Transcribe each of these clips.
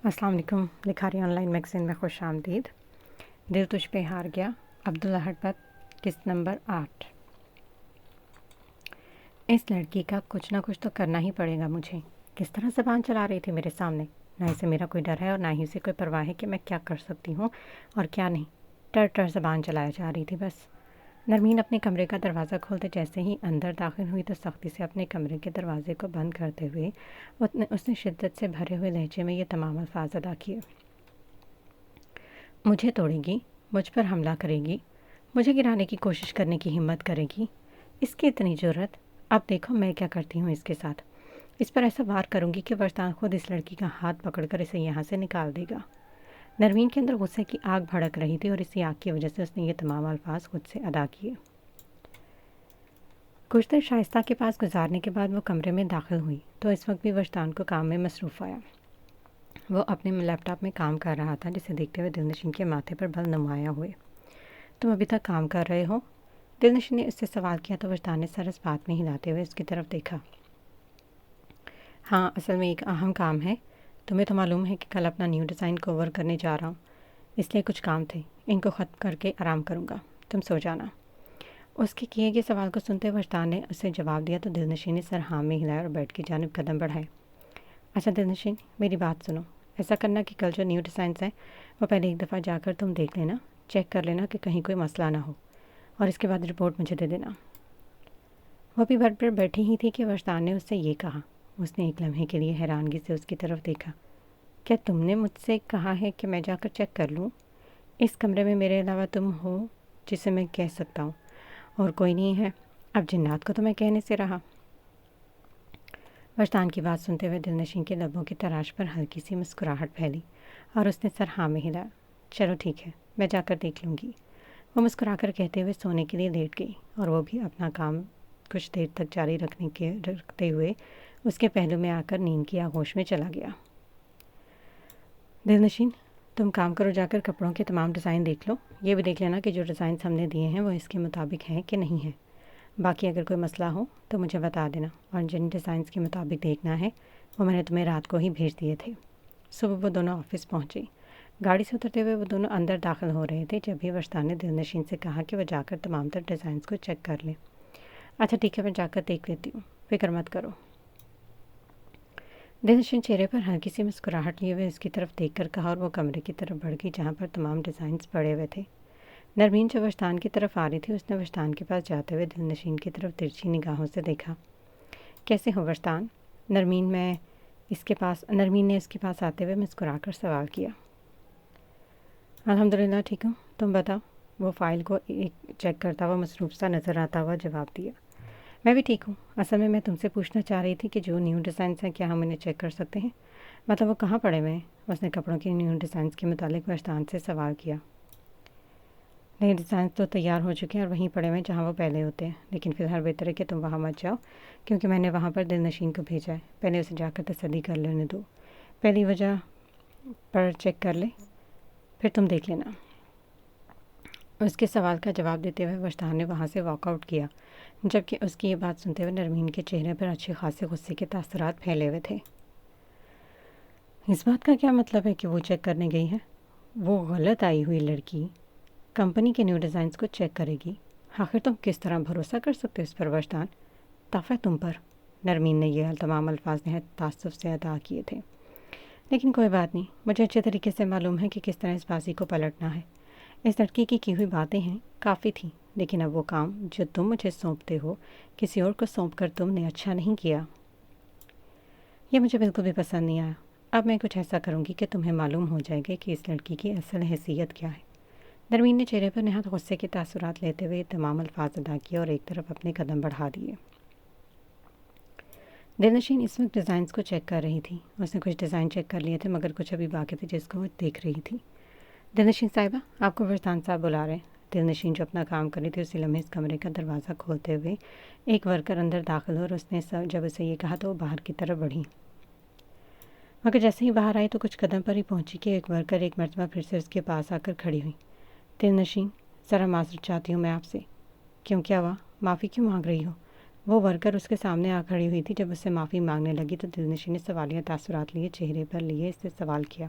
السلام علیکم۔ لکھاری آن لائن میگزین میں خوش آمدید۔ دل تجھ پہ ہار گیا، عبداللہ بٹ، قسط نمبر 8۔ اس لڑکی کا کچھ نہ کچھ تو کرنا ہی پڑے گا مجھے۔ کس طرح زبان چلا رہی تھی میرے سامنے۔ نہ اسے میرا کوئی ڈر ہے اور نہ ہی اسے کوئی پرواہ ہے کہ میں کیا کر سکتی ہوں اور کیا نہیں۔ ٹر زبان چلایا جا رہی تھی بس۔ نرمین اپنے کمرے کا دروازہ کھولتے جیسے ہی اندر داخل ہوئی تو سختی سے اپنے کمرے کے دروازے کو بند کرتے ہوئے اس نے شدت سے بھرے ہوئے لہجے میں یہ تمام الفاظ ادا کیے۔ مجھے توڑے گی، مجھ پر حملہ کرے گی، مجھے گرانے کی کوشش کرنے کی ہمت کرے گی، اس کی اتنی جرأت۔ اب دیکھو میں کیا کرتی ہوں اس کے ساتھ۔ اس پر ایسا وار کروں گی کہ وجدان خود اس لڑکی کا ہاتھ پکڑ کر اسے یہاں سے نکال دے گا۔ نرمین کے اندر غصے کی آگ بھڑک رہی تھی اور اسی آگ کی وجہ سے اس نے یہ تمام الفاظ خود سے ادا کیے۔ کچھ دیر شائستہ کے پاس گزارنے کے بعد وہ کمرے میں داخل ہوئی تو اس وقت بھی وجدان کو کام میں مصروف آیا۔ وہ اپنے لیپ ٹاپ میں کام کر رہا تھا جسے دیکھتے ہوئے دلنشین کے ماتھے پر بل نمایاں ہوئے۔ تم ابھی تک کام کر رہے ہو؟ دلنشین نے اس سے سوال کیا تو وجدان نے سر اس بات میں ہلاتے ہوئے اس کی طرف دیکھا۔ ہاں، اصل میں ایک اہم کام ہے۔ تمہیں تو معلوم ہے کہ کل اپنا نیو ڈیزائن کور کرنے جا رہا ہوں، اس لیے کچھ کام تھے، ان کو ختم کر کے آرام کروں گا، تم سو جانا۔ اس کے کیے گئے سوال کو سنتے وجدان نے اسے جواب دیا تو دلنشین نے سر ہاں میں ہلایا اور بیڈ کی جانب قدم بڑھائے۔ اچھا دلنشین، میری بات سنو۔ ایسا کرنا کہ کل جو نیو ڈیزائنس ہیں وہ پہلے ایک دفعہ جا کر تم دیکھ لینا، چیک کر لینا کہ کہیں کوئی مسئلہ نہ ہو، اور اس کے بعد رپورٹ مجھے دے دینا۔ وہ بھی بیڈ پر بیٹھی ہی تھی کہ وجدان نے اس سے یہ کہا۔ اس نے ایک لمحے کے لیے حیرانگی سے اس کی طرف دیکھا۔ کیا تم نے مجھ سے کہا ہے کہ میں جا کر چیک کر لوں؟ اس کمرے میں میرے علاوہ تم ہو جسے میں کہہ سکتا ہوں، اور کوئی نہیں ہے۔ اب جنات کو تو میں کہنے سے رہا۔ وجدان کی بات سنتے ہوئے دلنشین کے لبوں کی تراش پر ہلکی سی مسکراہٹ پھیلی اور اس نے سر ہاں میں ہلایا۔ چلو ٹھیک ہے، میں جا کر دیکھ لوں گی۔ وہ مسکرا کر کہتے ہوئے سونے کے لیے لیٹ گئی اور وہ بھی اپنا کام کچھ دیر تک جاری رکھتے ہوئے اس کے پہلو میں آ کر نیند کی آغوش میں چلا گیا۔ دلنشین، تم کام کرو، جا کر کپڑوں کے تمام ڈیزائن دیکھ لو۔ یہ بھی دیکھ لینا کہ جو ڈیزائنس ہم نے دیے ہیں وہ اس کے مطابق ہیں کہ نہیں ہیں۔ باقی اگر کوئی مسئلہ ہو تو مجھے بتا دینا، اور جن ڈیزائنس کے مطابق دیکھنا ہے وہ میں نے تمہیں رات کو ہی بھیج دیے تھے۔ صبح وہ دونوں آفس پہنچے۔ گاڑی سے اترتے ہوئے وہ دونوں اندر داخل ہو رہے تھے جب بھی وجدان نے دلنشین سے کہا کہ وہ جا کر تمام تر ڈیزائنس کو چیک کر لے۔ اچھا ٹھیک ہے، میں جا کر دیکھ لیتی ہوں، فکر مت کرو۔ دلنشین چہرے پر ہلکی سی مسکراہٹ لیے ہوئے اس کی طرف دیکھ کر کہا اور وہ کمرے کی طرف بڑھ گئی جہاں پر تمام ڈیزائنس پڑے ہوئے تھے۔ نرمین جو وجدان کی طرف آ رہی تھی اس نے وجدان کے پاس جاتے ہوئے دلنشین کی طرف ترچھی نگاہوں سے دیکھا۔ کیسے ہو وجدان؟ نرمین نے اس کے پاس آتے ہوئے مسکرا کر سوال کیا۔ الحمدللہ ٹھیک ہوں، تم بتاؤ؟ وہ فائل کو چیک کرتا ہوا مصروف سا نظر آتا ہوا جواب دیا۔ میں بھی ٹھیک ہوں۔ اصل میں تم سے پوچھنا چاہ رہی تھی کہ جو نیو ڈیزائنس ہیں کیا ہم انہیں چیک کر سکتے ہیں؟ مطلب وہ کہاں پڑے ہوئے ہیں؟ اس نے کپڑوں کے نیو ڈیزائنس کے متعلق وجدان سے سوال کیا۔ نئے ڈیزائنس تو تیار ہو چکے ہیں اور وہیں پڑے ہوئے ہیں جہاں وہ پہلے ہوتے ہیں، لیکن فی الحال بہتر ہے کہ تم وہاں مت جاؤ کیونکہ میں نے وہاں پر دلنشین کو بھیجا ہے۔ پہلے اسے جا کر تسلی کر لینے دو، پہلی وجہ پر چیک کر لے، پھر تم دیکھ لینا۔ اس کے سوال کا جواب دیتے ہوئے وجدان نے وہاں سے واک آؤٹ کیا جبکہ اس کی یہ بات سنتے ہوئے نرمین کے چہرے پر اچھے خاصے غصے کے تاثرات پھیلے ہوئے تھے۔ اس بات کا کیا مطلب ہے کہ وہ چیک کرنے گئی ہے؟ وہ غلط آئی ہوئی لڑکی کمپنی کے نیو ڈیزائنس کو چیک کرے گی؟ آخر تم کس طرح بھروسہ کر سکتے ہو اس پر وجدان؟ تحفہ تم پر۔ نرمین نے یہ تمام الفاظ نہایت تعصب سے ادا کیے تھے۔ لیکن کوئی بات نہیں، مجھے اچھے طریقے سے معلوم ہے کہ کس طرح اس بازی کو پلٹنا ہے۔ اس لڑکی کی ہوئی باتیں ہیں کافی تھیں، لیکن اب وہ کام جو تم مجھے سونپتے ہو کسی اور کو سونپ کر تم نے اچھا نہیں کیا۔ یہ مجھے بالکل بھی پسند نہیں آیا۔ اب میں کچھ ایسا کروں گی کہ تمہیں معلوم ہو جائے گا کہ اس لڑکی کی اصل حیثیت کیا ہے۔ نرمین نے چہرے پر نہایت غصے کے تاثرات لیتے ہوئے تمام الفاظ ادا کیے اور ایک طرف اپنے قدم بڑھا دیے۔ دلنشین اس وقت ڈیزائنس کو چیک کر رہی تھی۔ اس نے کچھ ڈیزائن چیک کر لیے تھے مگر کچھ ابھی باقی تھے جس کو وہ دیکھ رہی تھی۔ دلنشین صاحبہ، آپ کو وجدان صاحب بلا رہے ہیں۔ دلنشین جو اپنا کام کر رہی تھی اسی لمحے اس کمرے کا دروازہ کھولتے ہوئے ایک ورکر اندر داخل ہو اور اس نے جب اسے یہ کہا تو وہ باہر کی طرف بڑھی، مگر جیسے ہی باہر آئی تو کچھ قدم پر ہی پہنچی کہ ایک ورکر ایک مرتبہ پھر سے اس کے پاس آ کر کھڑی ہوئی۔ دلنشین، ذرا معذرت چاہتی ہوں میں آپ سے۔ کیوں، کیا ہوا؟ معافی کیوں مانگ رہی ہو؟ وہ ورکر اس کے سامنے آ کھڑی ہوئی تھی۔ جب اس سے معافی مانگنے لگی تو دلنشین نے سوالیہ تاثرات لیے چہرے پر لیے اس سے سوال کیا،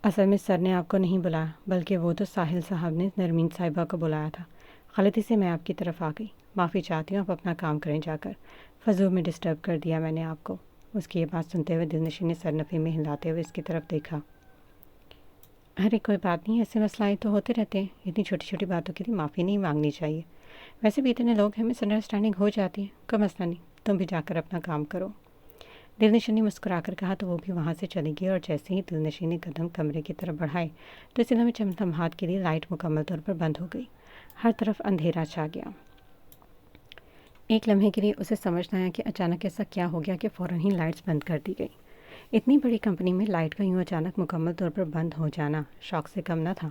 اصل میں سر نے آپ کو نہیں بلایا، بلکہ وہ تو ساحل صاحب نے نرمین صاحبہ کو بلایا تھا۔ غلطی سے میں آپ کی طرف آ گئی، معافی چاہتی ہوں، آپ اپنا کام کریں جا کر، فضول میں ڈسٹرب کر دیا میں نے آپ کو۔ اس کی یہ بات سنتے ہوئے دلنشین نے سر نفی میں ہلاتے ہوئے اس کی طرف دیکھا۔ ارے کوئی بات نہیں، ایسے مسائل تو ہوتے رہتے ہیں، اتنی چھوٹی چھوٹی باتوں کے لیے معافی نہیں مانگنی چاہیے، ویسے بھی اتنے لوگ ہیں، مس انڈرسٹینڈنگ ہو جاتی ہے، کوئی مسئلہ نہیں، تم بھی جا کر اپنا کام کرو۔ دلنشین نے مسکرا کر کہا تو وہ بھی وہاں سے چلی گئی، اور جیسے ہی دلنشین نے قدم کمرے کی طرف بڑھائے تو اس میں چند لمحات کے لیے لائٹ مکمل طور پر بند ہو گئی، ہر طرف اندھیرا چھا گیا۔ ایک لمحے کے لیے اسے سمجھ نہ آیا کہ اچانک ایسا کیا ہو گیا کہ فوراً ہی لائٹس بند کر دی گئی۔ اتنی بڑی کمپنی میں لائٹ کا یوں اچانک مکمل طور پر بند ہو جانا شوق سے کم نہ تھا،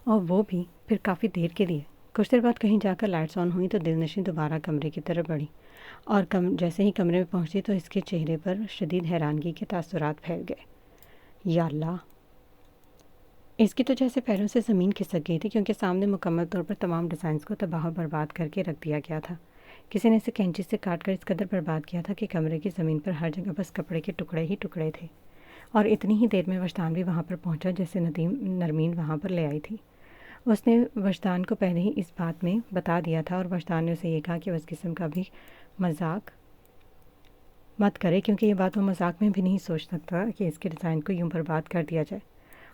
اور وہ بھی پھر کافی دیر کے لیے۔ کچھ دیر بعد کہیں جا کر لائٹس آن ہوئی تو دلنشین دوبارہ کمرے کی طرف بڑھی، اور جیسے ہی کمرے میں پہنچی تو اس کے چہرے پر شدید حیرانگی کے تاثرات پھیل گئے۔ یا اللہ! اس کی تو جیسے پیروں سے زمین کھسک گئی تھی، کیونکہ سامنے مکمل طور پر تمام ڈیزائنز کو تباہ و برباد کر کے رکھ دیا گیا تھا۔ کسی نے اسے کینچی سے کاٹ کر اس قدر برباد کیا تھا کہ کمرے کی زمین پر ہر جگہ بس کپڑے کے ٹکڑے ہی ٹکڑے تھے، اور اتنی ہی دیر میں وجدان بھی وہاں پر پہنچا جیسے نرمین وہاں پر لے آئی تھی۔ اس نے وجدان کو پہلے ہی اس بات میں بتا دیا تھا، اور وجدان نے اسے یہ کہا کہ اس قسم کا بھی مذاق مت کرے، کیونکہ یہ بات وہ مذاق میں بھی نہیں سوچ سکتا کہ اس کے ڈیزائن کو یوں برباد کر دیا جائے۔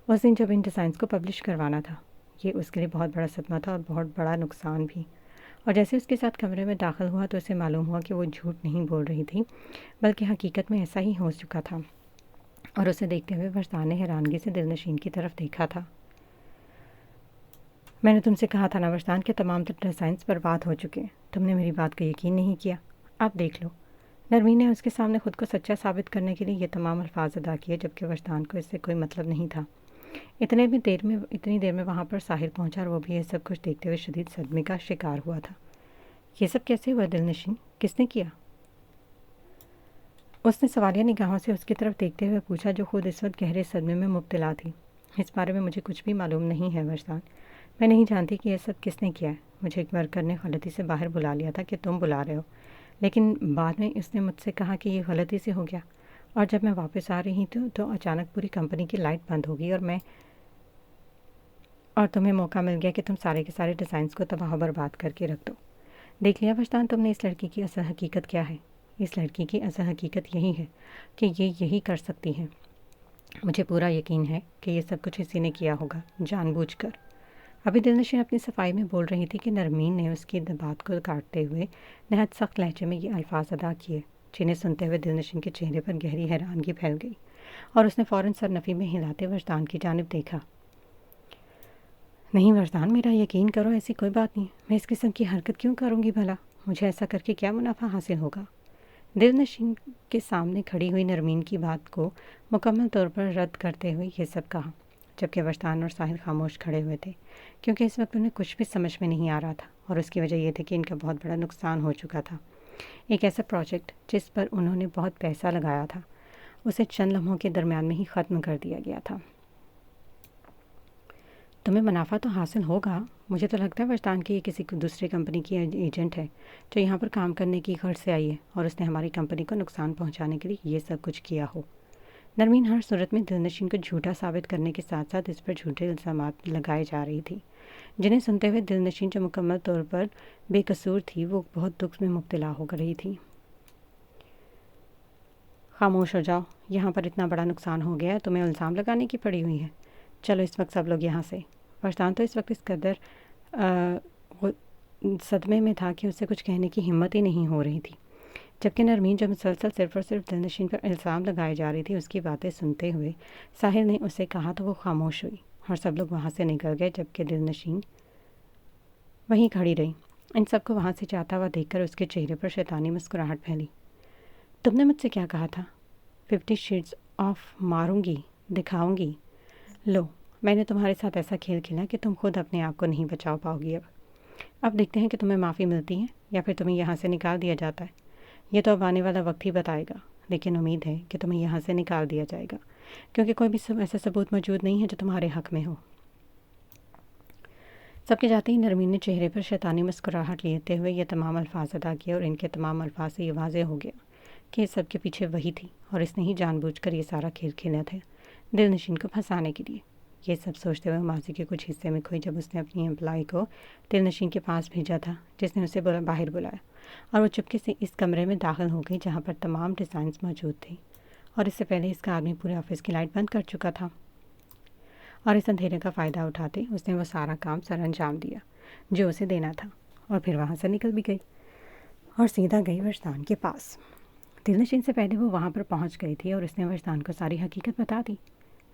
اس دن جب ان ڈیزائنز کو پبلش کروانا تھا، یہ اس کے لیے بہت بڑا صدمہ تھا اور بہت بڑا نقصان بھی۔ اور جیسے اس کے ساتھ کمرے میں داخل ہوا تو اسے معلوم ہوا کہ وہ جھوٹ نہیں بول رہی تھی، بلکہ حقیقت میں ایسا ہی ہو چکا تھا۔ اور اسے دیکھتے ہوئے وجدان نے حیرانگی سے دلنشین کی طرف دیکھا تھا۔ میں نے تم سے کہا تھا نا وجدان کہ تمام ڈیزائنز برباد ہو چکے ہیں، تم نے میری بات کا یقین نہیں کیا، آپ دیکھ لو۔ نرمین نے اس کے سامنے خود کو سچا ثابت کرنے کے لیے یہ تمام الفاظ ادا کیے، جبکہ وجدان کو اس سے کوئی مطلب نہیں تھا۔ اتنی دیر میں وہاں پر ساحل پہنچا، اور وہ بھی یہ سب کچھ دیکھتے ہوئے شدید صدمے کا شکار ہوا تھا۔ یہ سب کیسے ہوا دلنشین؟ کس نے کیا؟ اس نے سوالیہ نگاہوں سے اس کی طرف دیکھتے ہوئے پوچھا، جو خود اس وقت گہرے صدمے میں مبتلا تھی۔ اس بارے میں مجھے کچھ بھی معلوم نہیں ہے وجدان، میں نہیں جانتی کہ یہ سب کس نے کیا ہے۔ مجھے ایک ورکر نے غلطی سے باہر بلا لیا تھا کہ تم بلا رہے ہو، لیکن بعد میں اس نے مجھ سے کہا کہ یہ غلطی سے ہو گیا، اور جب میں واپس آ رہی تھی تو اچانک پوری کمپنی کی لائٹ بند ہو گئی، اور تمہیں موقع مل گیا کہ تم سارے کے سارے ڈیزائنز کو تباہ و برباد کر کے رکھ دو۔ دیکھ لیا وجدان، تم نے اس لڑکی کی اصل حقیقت کیا ہے؟ اس لڑکی کی اصل حقیقت یہی ہے کہ یہ یہی کر سکتی ہے۔ مجھے پورا یقین ہے کہ یہ سب کچھ اسی نے کیا ہوگا، جان بوجھ کر۔ ابھی دلنشین اپنی صفائی میں بول رہی تھی کہ نرمین نے اس کی بات کو کاٹتے ہوئے نہایت سخت لہجے میں یہ الفاظ ادا کیے، جنہیں سنتے ہوئے دلنشین کے چہرے پر گہری حیرانگی پھیل گئی، اور اس نے فوراً سر نفی میں ہلاتے وجدان کی جانب دیکھا۔ نہیں وجدان، میرا یقین کرو، ایسی کوئی بات نہیں، میں اس قسم کی حرکت کیوں کروں گی بھلا؟ مجھے ایسا کر کے کیا منافع حاصل ہوگا؟ دلنشین کے سامنے کھڑی ہوئی نرمین کی بات کو مکمل طور پر رد کرتے ہوئے یہ سب کہا، جبکہ وجدان اور ساحل خاموش کھڑے ہوئے تھے، کیونکہ اس وقت انہیں کچھ بھی سمجھ میں نہیں آ رہا تھا، اور اس کی وجہ یہ تھی کہ ان کا بہت بڑا نقصان ہو چکا تھا۔ ایک ایسا پروجیکٹ جس پر انہوں نے بہت پیسہ لگایا تھا، اسے چند لمحوں کے درمیان میں ہی ختم کر دیا گیا تھا۔ تمہیں منافع تو حاصل ہوگا، مجھے تو لگتا ہے وجدان کی یہ کسی دوسری کمپنی کی ایجنٹ ہے جو یہاں پر کام کرنے کی غرض سے آئی ہے، اور اس نے ہماری کمپنی کو نقصان پہنچانے کے لیے یہ سب کچھ کیا ہو۔ نرمین ہر صورت میں دلنشین کو جھوٹا ثابت کرنے کے ساتھ ساتھ اس پر جھوٹے الزامات لگائے جا رہی تھی، جنہیں سنتے ہوئے دلنشین جو مکمل طور پر بے قصور تھی، وہ بہت دکھ میں مبتلا ہو رہی تھی۔ خاموش ہو جاؤ، یہاں پر اتنا بڑا نقصان ہو گیا ہے، تمہیں الزام لگانے کی پڑی ہوئی ہے؟ چلو اس وقت سب لوگ یہاں سے۔ وجدان تو اس وقت اس قدر صدمے میں تھا کہ اسے کچھ کہنے کی ہمت ہی نہیں ہو رہی تھی، جبکہ نرمین جو مسلسل صرف اور صرف دلنشین پر الزام لگائے جا رہی تھی، اس کی باتیں سنتے ہوئے ساحل نے اسے کہا تو وہ خاموش ہوئی، اور سب لوگ وہاں سے نکل گئے، جبکہ دلنشین وہیں کھڑی رہی۔ ان سب کو وہاں سے جاتا ہوا دیکھ کر اس کے چہرے پر شیطانی مسکراہٹ پھیلی۔ تم نے مجھ سے کیا کہا تھا؟ 50 شیڈز آف ماروں گی، دکھاؤں گی۔ لو، میں نے تمہارے ساتھ ایسا کھیل کھیلا کہ تم خود اپنے آپ کو نہیں بچا پاؤ گی۔ اب دیکھتے ہیں کہ تمہیں معافی ملتی ہے یا پھر تمہیں یہاں سے نکال دیا جاتا ہے۔ یہ تو اب آنے والا وقت ہی بتائے گا، لیکن امید ہے کہ تمہیں یہاں سے نکال دیا جائے گا، کیونکہ کوئی بھی ایسا ثبوت موجود نہیں ہے جو تمہارے حق میں ہو۔ سب کے جاتے ہی نرمین نے چہرے پر شیطانی مسکراہٹ لیتے ہوئے یہ تمام الفاظ ادا کیے، اور ان کے تمام الفاظ سے یہ واضح ہو گیا کہ اس سب کے پیچھے وہی تھی، اور اس نے ہی جان بوجھ کر یہ سارا کھیل کھیلا تھا دل نشین کو پھنسانے کے لیے۔ یہ سب سوچتے ہوئے ماضی کے کچھ حصے میں کھوئی جب اس نے اپنی امپلائی کو دل نشین کے پاس بھیجا تھا، جس نے اسے باہر بلایا، اور وہ چپکے سے اس کمرے میں داخل ہو گئی جہاں پر تمام ڈیزائنز موجود تھیں، اور اس سے پہلے اس کا آدمی پورے آفس کی لائٹ بند کر چکا تھا، اور اس اندھیرے کا فائدہ اٹھاتے اس نے وہ سارا کام سر انجام دیا جو اسے دینا تھا، اور پھر وہاں سے نکل بھی گئی اور سیدھا گئی وجدان کے پاس۔ دل نشین سے پہلے وہ وہاں پر پہنچ گئی تھی اور اس نے وجدان کو ساری حقیقت بتا دی،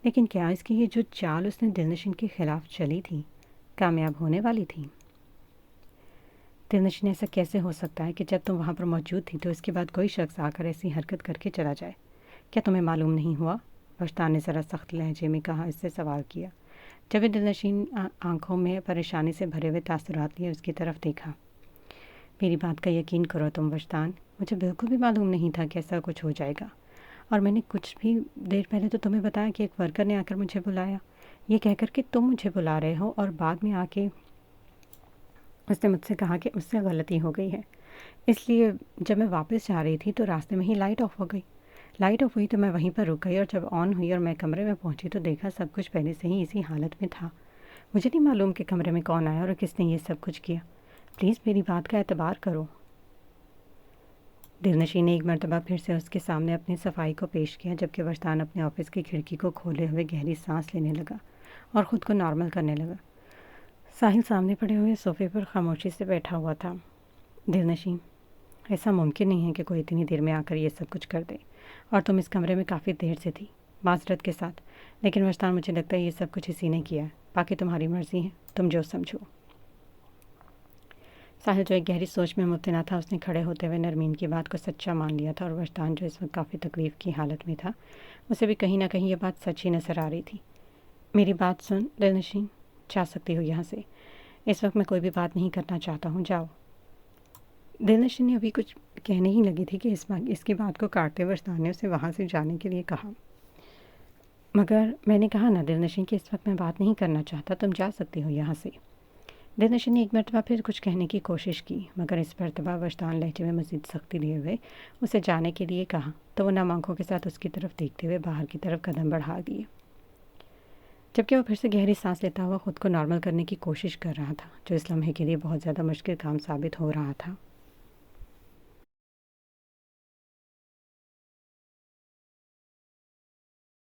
لیکن کیا اس کی یہ جو چال اس نے دل نشین کے خلاف چلی تھی کامیاب ہونے والی تھی؟ دل نشین ایسا کیسے ہو سکتا ہے کہ جب تم وہاں پر موجود تھی تو اس کے بعد کوئی شخص آ کر ایسی حرکت کر کے چلا جائے؟ کیا تمہیں معلوم نہیں ہوا؟ وجدان نے ذرا سخت لہجے میں کہا، اس سے سوال کیا۔ جب دل نشین آنکھوں میں پریشانی سے بھرے ہوئے تاثرات لیے اس کی طرف دیکھا۔ میری بات کا یقین کرو تم وجدان، مجھے بالکل بھی معلوم نہیں تھا کہ ایسا کچھ ہو جائے گا، اور میں نے کچھ بھی دیر پہلے تو تمہیں بتایا کہ ایک ورکر نے آ کر مجھے بلایا، یہ کہہ کر کہ تم مجھے بلا رہے ہو، اور بعد میں آ کے اس نے مجھ سے کہا کہ اس سے غلطی ہو گئی ہے، اس لیے جب میں واپس جا رہی تھی تو راستے میں ہی لائٹ آف ہو گئی۔ لائٹ آف ہوئی تو میں وہیں پر رک گئی، اور جب آن ہوئی اور میں کمرے میں پہنچی تو دیکھا سب کچھ پہلے سے ہی اسی حالت میں تھا۔ مجھے نہیں معلوم کہ کمرے میں کون آیا اور کس نے یہ سب کچھ کیا، پلیز میری بات کا اعتبار کرو۔ دل نشین نے ایک مرتبہ پھر سے اس کے سامنے اپنی صفائی کو پیش کیا، جبکہ وجدان اپنے آفس کی کھڑکی کو کھولے ہوئے گہری سانس لینے لگا اور خود کو نارمل کرنے لگا۔ ساحل سامنے پڑے ہوئے صوفے پر خاموشی سے بیٹھا ہوا تھا۔ دل نشین، ایسا ممکن نہیں ہے کہ کوئی اتنی دیر میں آ کر یہ سب کچھ کر دے، اور تم اس کمرے میں کافی دیر سے تھی، معذرت کے ساتھ، لیکن وجدان مجھے لگتا ہے یہ سب کچھ اسی نے کیا ہے، باقی تمہاری مرضی ہے، تم جو سمجھو۔ ساحل جو ایک گہری سوچ میں مبتلا تھا، اس نے کھڑے ہوتے ہوئے نرمین کی بات کو سچا مان لیا تھا، اور وجدان جو اس وقت کافی تکلیف کی حالت میں تھا، اسے بھی کہیں نہ کہیں یہ بات سچ ہی نظر آ رہی تھی۔ میری بات سن دل نشین، جا سکتی ہو یہاں سے، اس وقت میں کوئی بھی بات نہیں کرنا چاہتا ہوں، جاؤ۔ دل نشین نے ابھی کچھ کہنے ہی لگی تھی کہ اس کی بات کو کاٹتے وجدان نے اسے وہاں سے جانے کے لیے کہا۔ مگر میں نے کہا نا دل نشین کہ اس وقت میں بات نہیں کرنا چاہتا، تم جا سکتی ہو یہاں سے۔ دل نشین نے ایک مرتبہ پھر کچھ کہنے کی کوشش کی، مگر اس مرتبہ وجدان لہجے میں مزید سختی لیے ہوئے اسے جانے کے لیے کہا، تو وہ نم آنکھوں کے ساتھ اس کی طرف دیکھتے ہوئے باہر کی طرف قدم بڑھا دیے، جبکہ وہ پھر سے گہری سانس لیتا ہوا خود کو نارمل کرنے کی کوشش کر رہا تھا، جو اس لمحے کے لیے بہت زیادہ مشکل کام ثابت ہو رہا تھا۔